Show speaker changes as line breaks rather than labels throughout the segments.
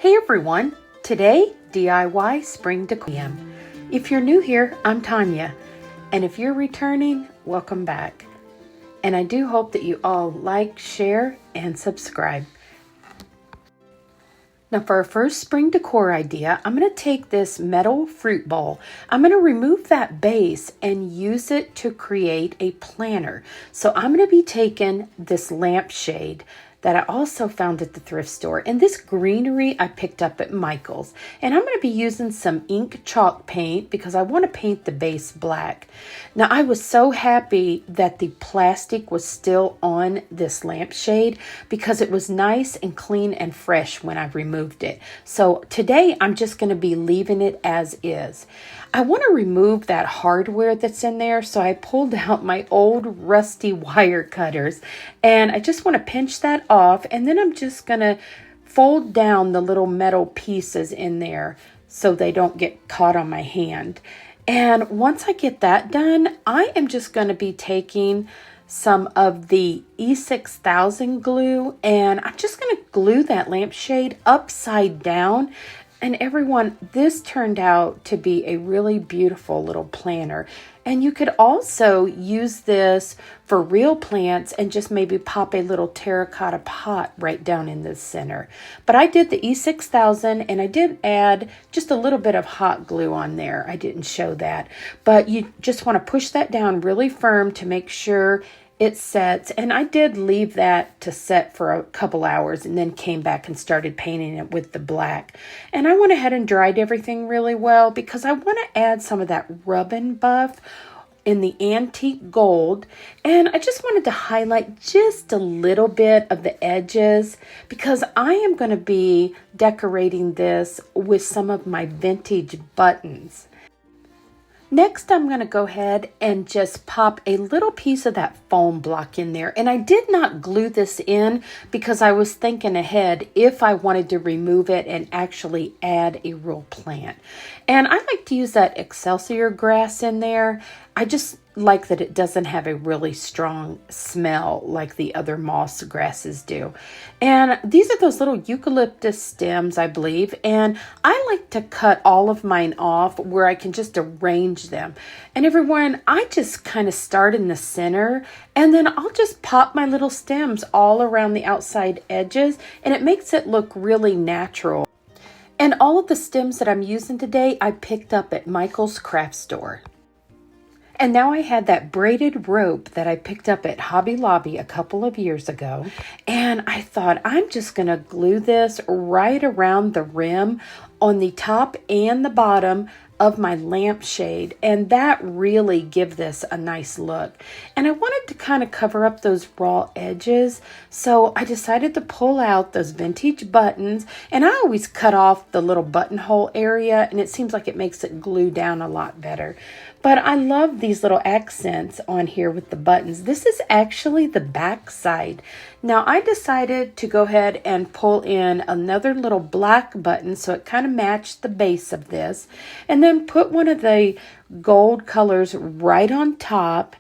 Hey everyone, today DIY Spring Decor. If you're new here, I'm Tonya, and if you're returning, welcome back. And I do hope that you all like, share, and subscribe. Now for our first spring decor idea, I'm going to take this metal fruit bowl. I'm going to remove that base and use it to create a planter. So I'm going to be taking this lampshade that I also found at the thrift store. And this greenery I picked up at Michael's. And I'm going to be using some ink chalk paint because I want to paint the base black. Now I was so happy that the plastic was still on this lampshade because it was nice and clean and fresh when I removed it. So today I'm just going to be leaving it as is. I want to remove that hardware that's in there, so I pulled out my old rusty wire cutters and I just want to pinch that off, and then I'm just going to fold down the little metal pieces in there so they don't get caught on my hand. And once I get that done, I am just going to be taking some of the E6000 glue and I'm just going to glue that lampshade upside down. And everyone, this turned out to be a really beautiful little planter. And you could also use this for real plants and just maybe pop a little terracotta pot right down in the center. But I did the E6000 and I did add just a little bit of hot glue on there. I didn't show that. But you just want to push that down really firm to make sure it sets, and I did leave that to set for a couple hours and then came back and started painting it with the black. And I went ahead and dried everything really well because I want to add some of that rub and buff in the antique gold, and I just wanted to highlight just a little bit of the edges because I am going to be decorating this with some of my vintage buttons. Next, I'm going to go ahead and just pop a little piece of that foam block in there. And I did not glue this in because I was thinking ahead if I wanted to remove it and actually add a real plant. And I like to use that Excelsior grass in there. I just like that it doesn't have a really strong smell like the other moss grasses do. And these are those little eucalyptus stems, I believe. And I like to cut all of mine off where I can just arrange them. And everyone, I just kind of start in the center and then I'll just pop my little stems all around the outside edges, and it makes it look really natural. And all of the stems that I'm using today, I picked up at Michael's craft store. And now I had that braided rope that I picked up at Hobby Lobby a couple of years ago. And I thought I'm just going to glue this right around the rim on the top and the bottom of my lampshade, and that really give this a nice look. And I wanted to kind of cover up those raw edges, so I decided to pull out those vintage buttons, and I always cut off the little buttonhole area, and it seems like it makes it glue down a lot better. But I love these little accents on here with the buttons. This is actually the back side. Now I decided to go ahead and pull in another little black button so it kind of matched the base of this, and then put one of the gold colors right on top.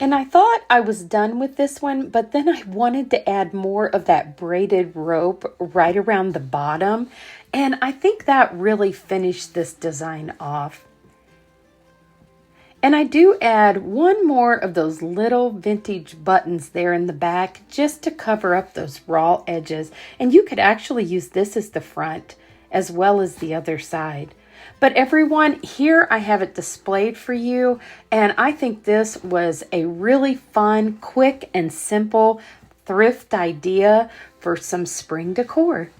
And I thought I was done with this one, but then I wanted to add more of that braided rope right around the bottom, and I think that really finished this design off. And I do add one more of those little vintage buttons there in the back just to cover up those raw edges. And you could actually use this as the front as well as the other side. But everyone, here I have it displayed for you. And I think this was a really fun, quick, and simple thrift idea for some spring decor.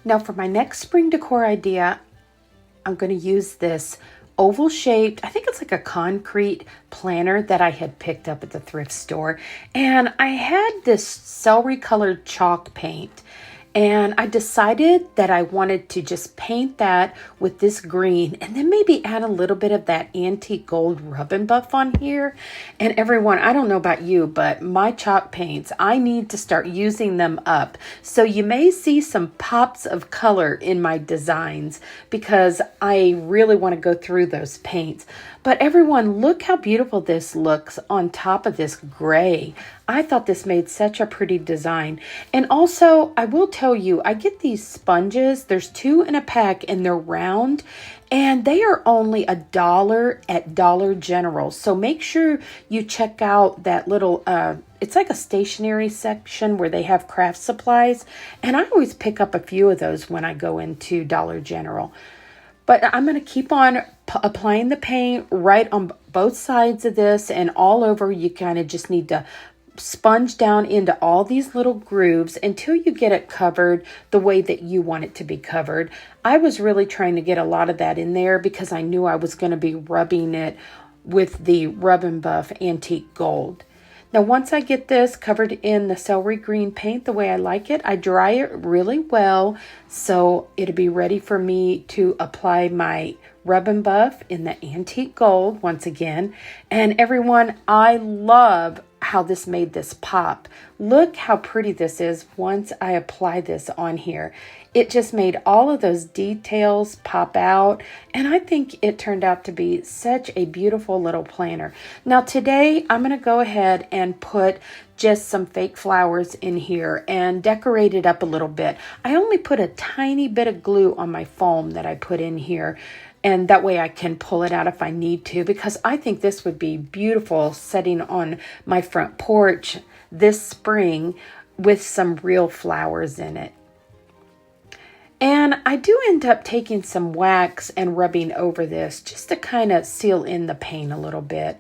Now for my next spring decor idea, I'm going to use this oval shaped, I think it's like a concrete planter that I had picked up at the thrift store. And I had this celery colored chalk paint. And I decided that I wanted to just paint that with this green and then maybe add a little bit of that antique gold rub and buff on here. And everyone, I don't know about you, but my chalk paints, I need to start using them up. So you may see some pops of color in my designs because I really want to go through those paints. But everyone, look how beautiful this looks on top of this gray. I thought this made such a pretty design. And also, I will tell you, I get these sponges. There's 2 in a pack and they're round. And they are only $1 at Dollar General. So make sure you check out that little, it's like a stationery section where they have craft supplies. And I always pick up a few of those when I go into Dollar General. But I'm going to keep on applying the paint right on both sides of this and all over. You kind of just need to sponge down into all these little grooves until you get it covered the way that you want it to be covered. I was really trying to get a lot of that in there because I knew I was going to be rubbing it with the Rub and Buff Antique Gold. Now, once I get this covered in the celery green paint the way I like it, I dry it really well so it'll be ready for me to apply my Rub and Buff in the Antique Gold once again. And everyone, I love how this made this pop. Look how pretty this is once I apply this on here. It just made all of those details pop out, and I think it turned out to be such a beautiful little planner. Now today I'm going to go ahead and put just some fake flowers in here and decorate it up a little bit. I only put a tiny bit of glue on my foam that I put in here, and that way I can pull it out if I need to, because I think this would be beautiful sitting on my front porch this spring with some real flowers in it. And I do end up taking some wax and rubbing over this just to kind of seal in the paint a little bit.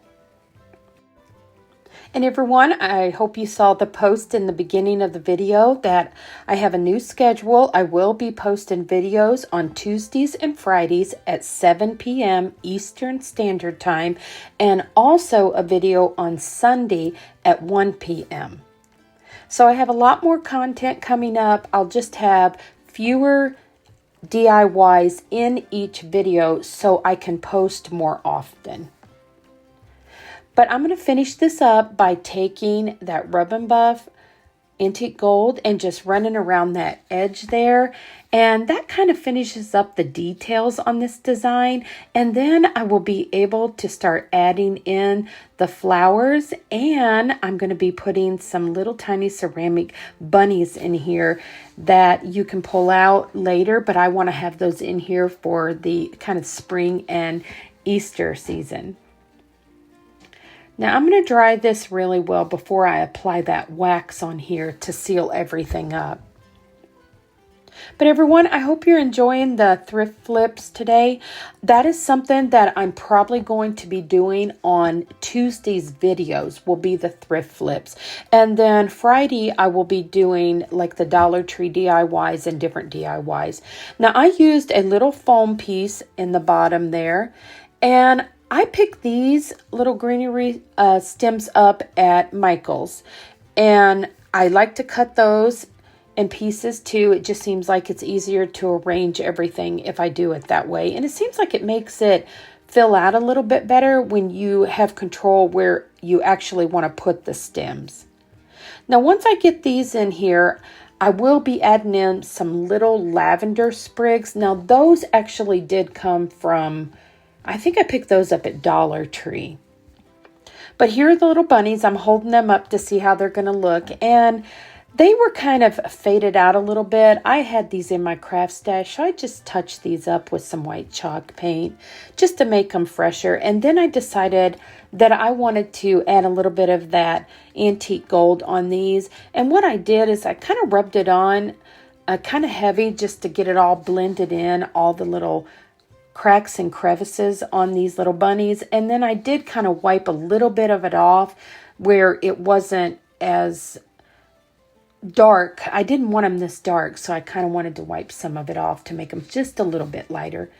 And everyone, I hope you saw the post in the beginning of the video that I have a new schedule. I will be posting videos on Tuesdays and Fridays at 7 p.m. Eastern Standard Time, and also a video on Sunday at 1 p.m. So I have a lot more content coming up. I'll just have fewer DIYs in each video so I can post more often. But I'm going to finish this up by taking that Rub and Buff Antique Gold and just running around that edge there. And that kind of finishes up the details on this design. And then I will be able to start adding in the flowers. And I'm going to be putting some little tiny ceramic bunnies in here that you can pull out later. But I want to have those in here for the kind of spring and Easter season. Now I'm going to dry this really well before I apply that wax on here to seal everything up. But everyone, I hope you're enjoying the thrift flips today. That is something that I'm probably going to be doing on Tuesday's videos, will be the thrift flips. And then Friday, I will be doing like the Dollar Tree DIYs and different DIYs. Now I used a little foam piece in the bottom there, and I picked these little greenery stems up at Michael's, and I like to cut those in pieces too. It just seems like it's easier to arrange everything if I do it that way. And it seems like it makes it fill out a little bit better when you have control where you actually want to put the stems. Now, once I get these in here, I will be adding in some little lavender sprigs. Now, those actually did come from, I think I picked those up at Dollar Tree. But here are the little bunnies. I'm holding them up to see how they're going to look. And they were kind of faded out a little bit. I had these in my craft stash, so I just touched these up with some white chalk paint just to make them fresher. And then I decided that I wanted to add a little bit of that antique gold on these. And what I did is I kind of rubbed it on kind of heavy just to get it all blended in, all the little cracks and crevices on these little bunnies. And then I did kind of wipe a little bit of it off where it wasn't as dark. I didn't want them this dark, so I kind of wanted to wipe some of it off to make them just a little bit lighter.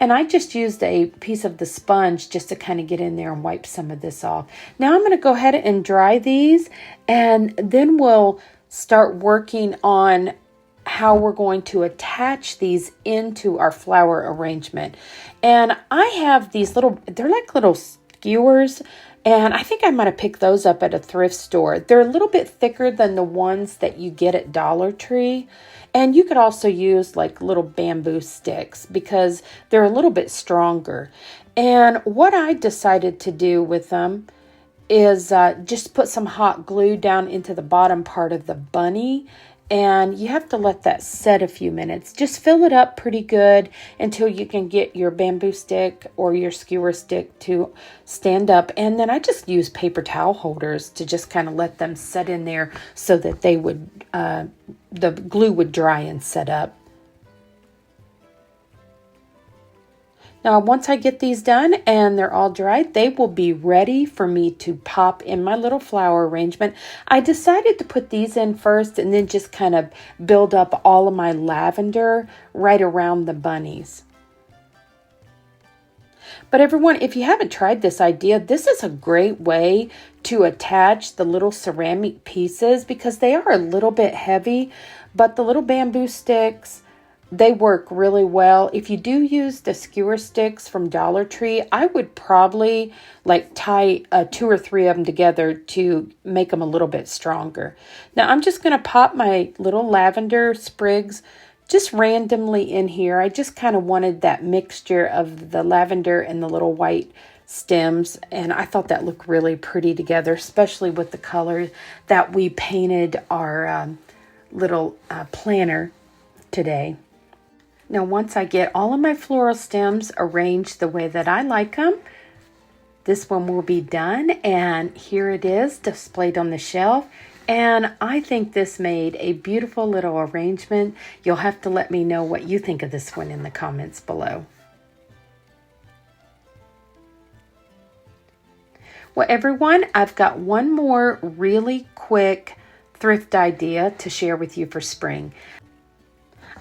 And I just used a piece of the sponge just to kind of get in there and wipe some of this off. Now I'm going to go ahead and dry these, and then we'll start working on how we're going to attach these into our flower arrangement. And I have these they're like little skewers, and I think I might have picked those up at a thrift store. They're a little bit thicker than the ones that you get at Dollar Tree. And you could also use like little bamboo sticks because they're a little bit stronger. And what I decided to do with them is just put some hot glue down into the bottom part of the bunny. And you have to let that set a few minutes. Just fill it up pretty good until you can get your bamboo stick or your skewer stick to stand up. And then I just use paper towel holders to just kind of let them set in there so that they would, the glue would dry and set up. Now, once I get these done and they're all dried, they will be ready for me to pop in my little flower arrangement. I decided to put these in first and then just kind of build up all of my lavender right around the bunnies. But everyone, if you haven't tried this idea, this is a great way to attach the little ceramic pieces because they are a little bit heavy, but the little bamboo sticks, they work really well. If you do use the skewer sticks from Dollar Tree, I would probably like tie 2 or 3 of them together to make them a little bit stronger. Now I'm just going to pop my little lavender sprigs just randomly in here. I just kind of wanted that mixture of the lavender and the little white stems, and I thought that looked really pretty together, especially with the color that we painted our little planner today. Now, once I get all of my floral stems arranged the way that I like them, this one will be done. And here it is displayed on the shelf. And I think this made a beautiful little arrangement. You'll have to let me know what you think of this one in the comments below. Well, everyone, I've got one more really quick thrift idea to share with you for spring.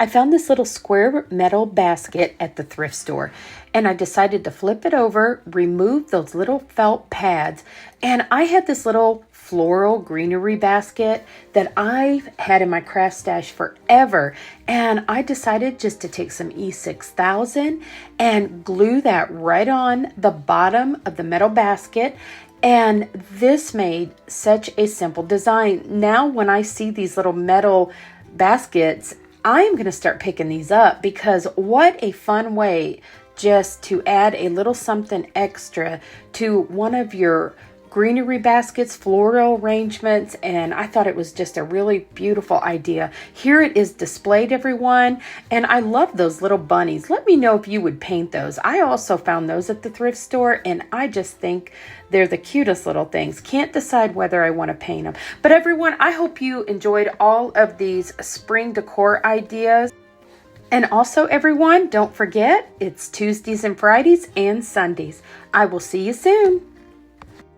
I found this little square metal basket at the thrift store, and I decided to flip it over, remove those little felt pads, and I had this little floral greenery basket that I've had in my craft stash forever, and I decided just to take some E6000 and glue that right on the bottom of the metal basket. And this made such a simple design. Now when I see these little metal baskets, I am going to start picking these up because what a fun way just to add a little something extra to one of your greenery baskets, floral arrangements, and I thought it was just a really beautiful idea. Here it is displayed, everyone, and I love those little bunnies. Let me know if you would paint those. I also found those at the thrift store, and I just think they're the cutest little things. Can't decide whether I want to paint them. But everyone, I hope you enjoyed all of these spring decor ideas. And also, everyone, don't forget, it's Tuesdays and Fridays and Sundays. I will see you soon.